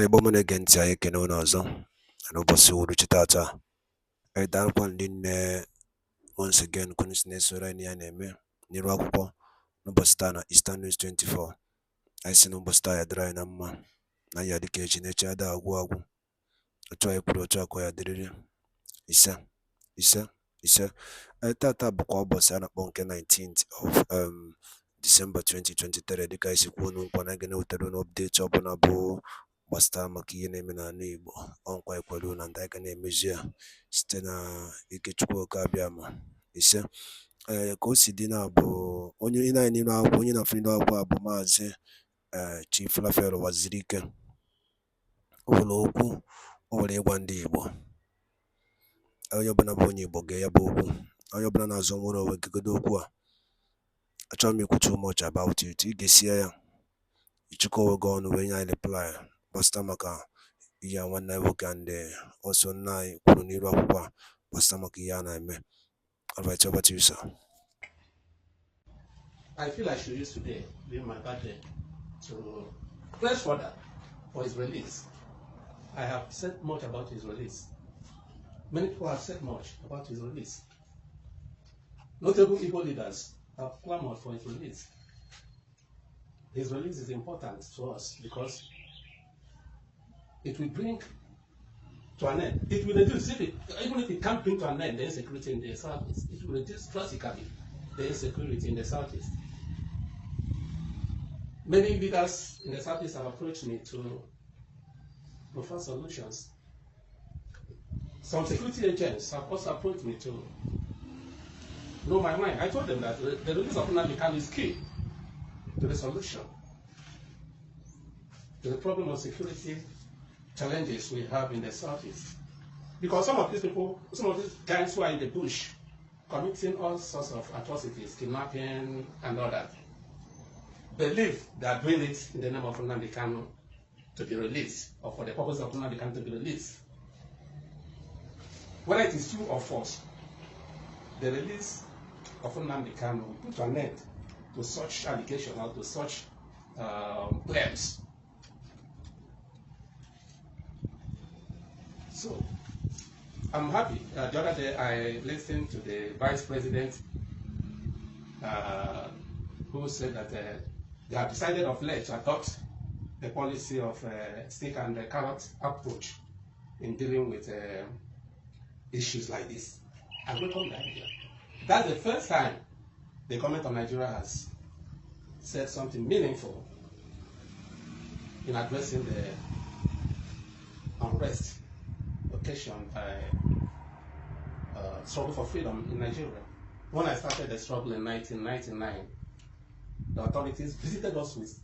Bomana against I can own us and Obasu Chitata. I don't want in once again Kunisnes Rania name Nirakupo Nobastana Eastern News 24. I see Nobastaya dry number. Naya the cage in each other wagu. A try put a chakoya did Isa Isa Tata Bukobasana Bonka 19th of December 2023. The guys who won't update up on a bow. Basta maki name na neighbor on kwa kwelu na ndaka na emezia site na ikechukwu kabiama ise ka o si dị na bụ onye ị na-anyị n'iru akwụkwọ onye na-afụ n'iru akwụkwọ bụ maazị Chief Lafero Uwazuruike o nwere okwu o nwere ịgwa ndị Igbo onye ọbụla bụ onye Igbo gee ya bụ okwu onye ọbụla na-azọ nwere onwe gegodo okwu a achọrọ m ikwu too much about it ị ga-esie ya ichukwu onwe gị ọnụ wee nye anyị reply Pastor Maka iya nwanne nwoke and also nna anyị kwuru n'iru akwụkwọ a Pastor Maka ihe a na-eme. Alright, over to you, sir. I feel I should use today, being my birthday, to press further for his release. I have said much about his release. Many people have said much about his release. Notable Igbo leaders have clamored for his release. His release is important to us because it will bring to an end. It will reduce, even if it can't bring to an end the insecurity in the southeast, it will reduce drastically the insecurity in the southeast. Many leaders in the southeast have approached me to offer solutions. Some security agents have also approached me to know my mind. I told them that the release of Nnamdi Kanu is key to the solution to the problem of security challenges we have in the southeast. Because some of these people, some of these guys who are in the bush committing all sorts of atrocities, kidnapping and all that, believe they are doing it in the name of Nnamdi Kanu to be released, or for the purpose of Nnamdi Kanu to be released. Whether it is true or false, the release of Nnamdi Kanu will put an end to such allegations or to such claims. So, I'm happy. The other day I listened to the Vice President who said that they have decided of late to adopt the policy of stick and carrot approach in dealing with issues like this. I welcome that idea. That's the first time the government of Nigeria has said something meaningful in addressing the unrest occasioned by struggle for freedom in Nigeria. When I started the struggle in 1999, the authorities visited us with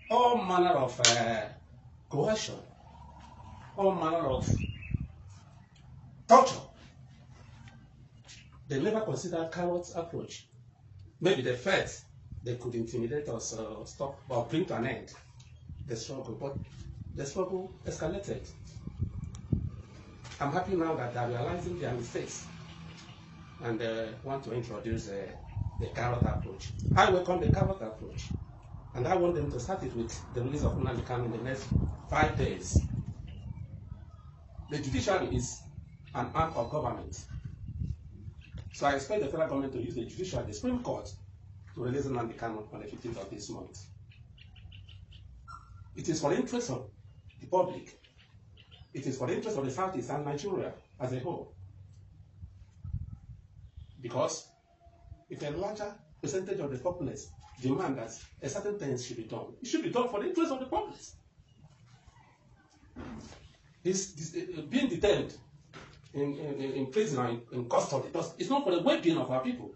all manner of coercion, all manner of torture. They never considered carrot approach. Maybe they felt they could intimidate us, stop or bring to an end the struggle, but the struggle escalated. I'm happy now that they're realizing their mistakes and want to introduce the carrot approach. I welcome the carrot approach, and I want them to start it with the release of Nnamdi Kanu in the next 5 days. The judiciary is an arm of government, so I expect the federal government to use the judiciary, the Supreme Court, to release Nnamdi Kanu on the 15th of this month. It is for the interest of the public. It is for the interest of the Southeast and Nigeria as a whole. Because if a larger percentage of the populace demand that a certain thing should be done, it should be done for the interest of the populace. Being detained in prison or in custody, it's not for the well-being of our people.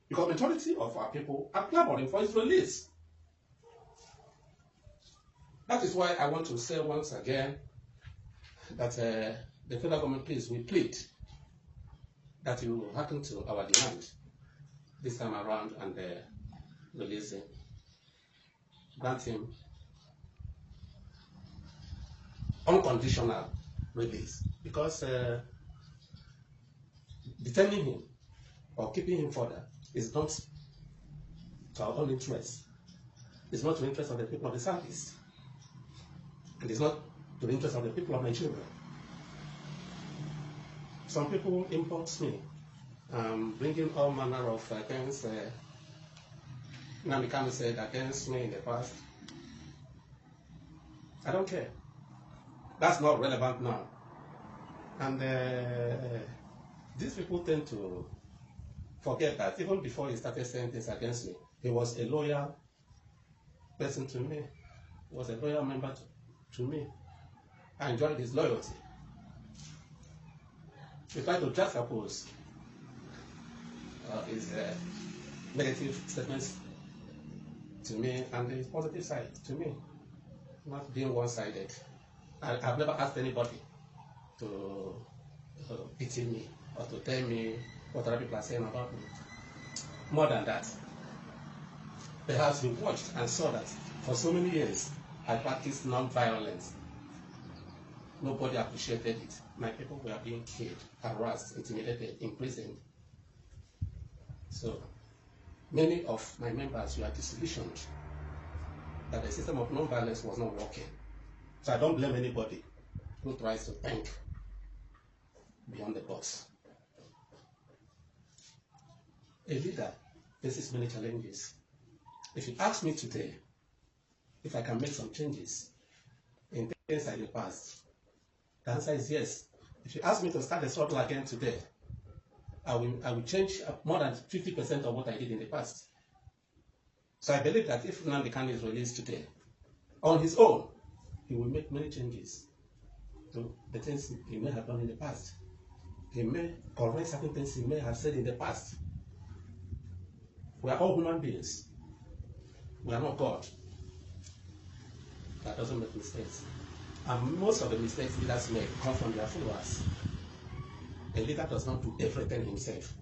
Because the majority of our people are clamoring for its release. That is why I want to say once again that the federal government, please, we plead that you hearken to our demand this time around and release him, grant him unconditional release, because detaining him or keeping him further is not to our own interest. It's not to the interest of the people of the Southeast. And it's not to the interest of the people of Nigeria. Some people import me, bringing all manner of things Nnamdi Kanu said against me in the past. I don't care. That's not relevant now. And these people tend to forget that even before he started saying things against me, he was a loyal person to me. He was a loyal member to me. I enjoyed his loyalty. We try to juxtapose his negative statements to me and his positive side to me, not being one-sided. I've never asked anybody to pity me or to tell me what other people are saying about me. More than that, perhaps we watched and saw that for so many years I practiced non-violence. Nobody appreciated it. My people were being killed, harassed, intimidated, imprisoned. So many of my members were disillusioned that the system of non-violence was not working. So I don't blame anybody who tries to think beyond the box. A leader faces many challenges. If you ask me today if I can make some changes in things like the past, the answer is yes. If you ask me to start the struggle again today, I will change more than 50% of what I did in the past. So I believe that if Nnamdi Kanu is released today, on his own, he will make many changes to the things he may have done in the past. He may correct certain things he may have said in the past. We are all human beings. We are not God. That doesn't make mistakes. And most of the mistakes leaders make come from their followers. A leader does not do everything himself.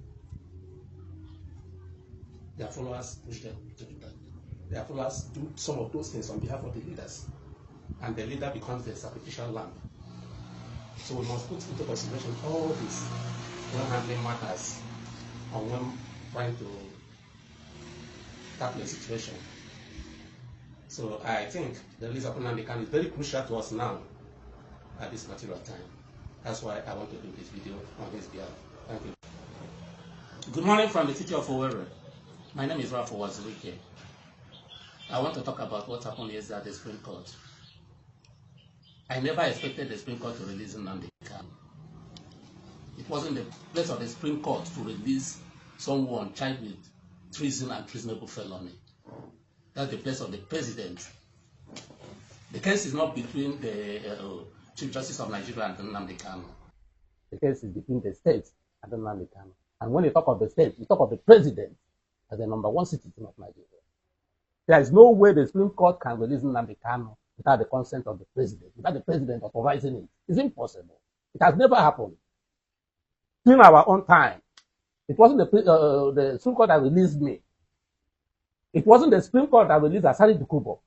Their followers push them to do that. Their followers do some of those things on behalf of the leaders. And the leader becomes the sacrificial lamb. So we must put into consideration all this when handling matters and when trying to tackle a situation. So I think the release of Nnamdi Kanu is very crucial to us now at this material time. That's why I want to do this video on his behalf. Thank you. Good morning from the city of Owerri. My name is Uwazuruike. I want to talk about what happened yesterday at the Supreme Court. I never expected the Supreme Court to release Nnamdi Kanu. It wasn't the place of the Supreme Court to release someone charged with treason and treasonable felony. That's the place of the president. The case is not between the Chief Justice of Nigeria and Nnamdi Kanu. The case is between the states and Nnamdi Kanu. And when you talk of the state, you talk of the president as the #1 citizen of Nigeria. There is no way the Supreme Court can release Nnamdi Kanu without the consent of the president, without the president authorizing it. It's impossible. It has never happened. In our own time, it wasn't the Supreme Court that released me. It wasn't the Supreme Court that released Asari Dukubo.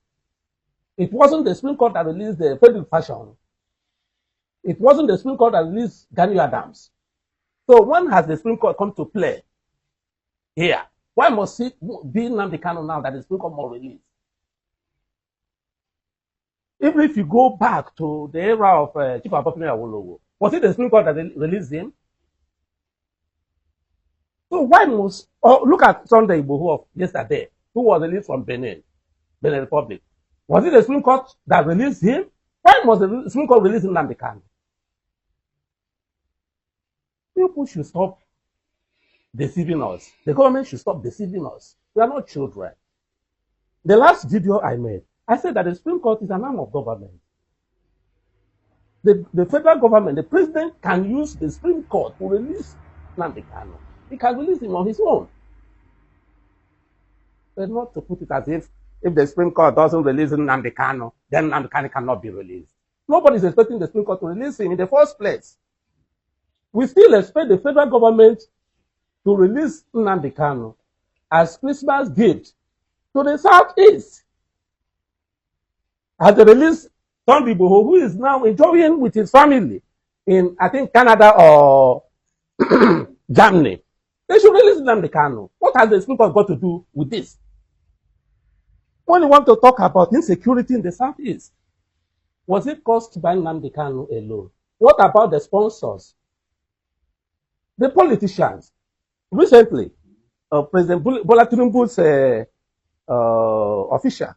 It wasn't the Supreme Court that released the Frederick Fashion. It wasn't the Supreme Court that released Gani Adams. So when has the Supreme Court come to play here? Why must it be Nnamdi Kanu now that the Supreme Court must release? Even if you go back to the era of Chief Abofemi Awolowo, was it the Supreme Court that released him? So why must, look at Sunday Igboho of yesterday, who was released from Benin Republic. Was it the Supreme Court that released him? Why must the Supreme Court release Nnamdi Kanu? People should stop deceiving us. The government should stop deceiving us. We are not children. The last video I made, I said that the Supreme Court is an arm of government. The federal government, the president can use the Supreme Court to release Nnamdi Kanu. He can release him on his own. But not to put it as if the Supreme Court doesn't release Nnamdi Kanu, then Nnamdi Kanu cannot be released. Nobody is expecting the Supreme Court to release him in the first place. We still expect the federal government to release Nnamdi Kanu as Christmas gift to the Southeast. As they release Sunday Igboho, who is now enjoying with his family in, I think, Canada or Germany. They should release Nnamdi Kanu. What has the Supreme Court got to do with this? When you want to talk about insecurity in the Southeast, Was it caused by Nnamdi Kanu alone? What about the sponsors, the politicians? Recently, President Bola Tinubu's official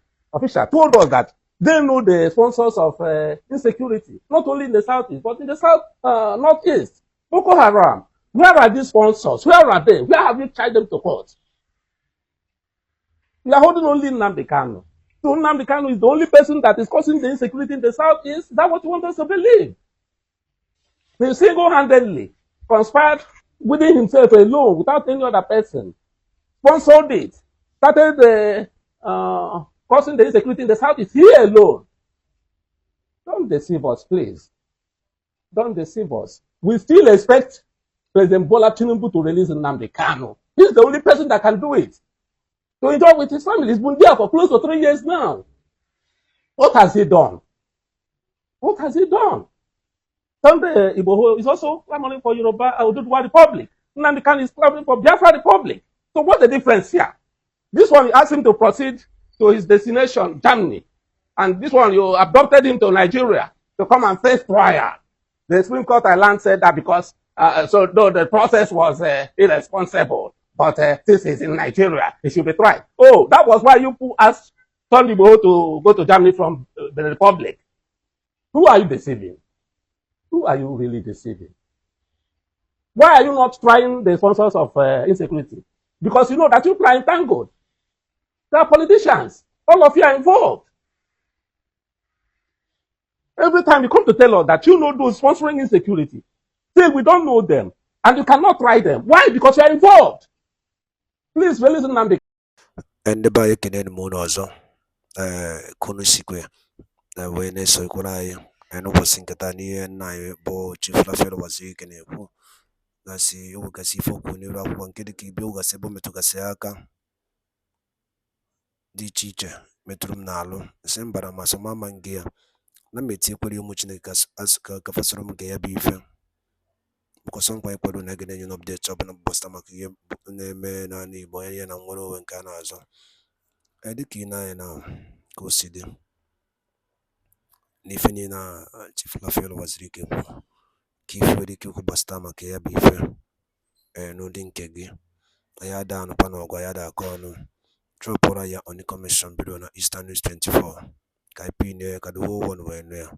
told us that they know the sponsors of insecurity, not only in the southeast, but in the northeast. Boko Haram. Where are these sponsors? Where are they? Where have you charged them to court? You are holding only Nnamdi Kanu. So Nnamdi Kanu is the only person that is causing the insecurity in the southeast. Is that what you want us to believe? He single-handedly conspired within himself alone, without any other person, sponsored it, started causing the insecurity in the southeast here alone. Don't deceive us, please. Don't deceive us. We still expect President Bola Tinubu to release Nnamdi Kanu. He's the only person that can do it. To enjoy with his family. He's been there for close to 3 years now. What has he done? What has he done? Sunday Igboho is also clamoring for Yoruba Oduduwa Republic. Nnamdi Kanu is clamoring for Biafra Republic. So what's the difference here? This one, you asked him to proceed to his destination, Germany. And this one, you adopted him to Nigeria to come and face trial. The Supreme Court Island said that because, so though the process was irresponsible, but since he's in Nigeria, he should be tried. Oh, that was why you asked Sunday Igboho to go to Germany from the Republic. Who are you deceiving? Who are you really deceiving? Why are you not trying the sponsors of insecurity? Because you know that you are entangled. They are politicians. All of you are involved. Every time you come to tell us that you know those sponsoring insecurity, say we don't know them and you cannot try them. Why? Because you are involved. Please release Nnamdi. Ndị be anyị ekene m unu ọzọ kunu sikwe wee na-esokwara anyị n'ụbọchị nketa n'ihe nna anyị bụ Chief Uwazuruike na-ekwu gasị ewegasị ife okwu n'iru akwụkwọ nke dịka ibe ụgasị bụ metụgasị aka dị iche iche metụrụ m n'alụ nsị mbara ma sọmama nge ya na m etinyekwere ụmụ Chineke ka fasoro m nke ya bụ ife bụkọsọ nkwa ekwere na gị na-enye n'ọpdeti ọbụla bụbọsta maka ihe na-eme n'ala Igbo ihe na nwere onwe nke a na-azọ dịka ị na-anya na ka o si dị n'ife niile a Chief Uwazuruike kwuru ka ife nwere ike ikwu gbasata maka ya bụ ife n'ụdị nke gị anyị ada anụkwa n'ọgụ anyị ada aka ọnụ chọpụrụ ya on commission bido na Eastern News 24 ka IP ne ka the whole one wee nụ ya.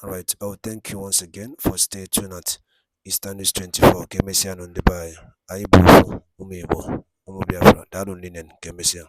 Alright, thank you once again for stay tuned at Eastern News 24 ka emesịa nụ ndị be anyị bụ ụmụ Igbo ụmụ Biafra daalụ nne ka emesịa.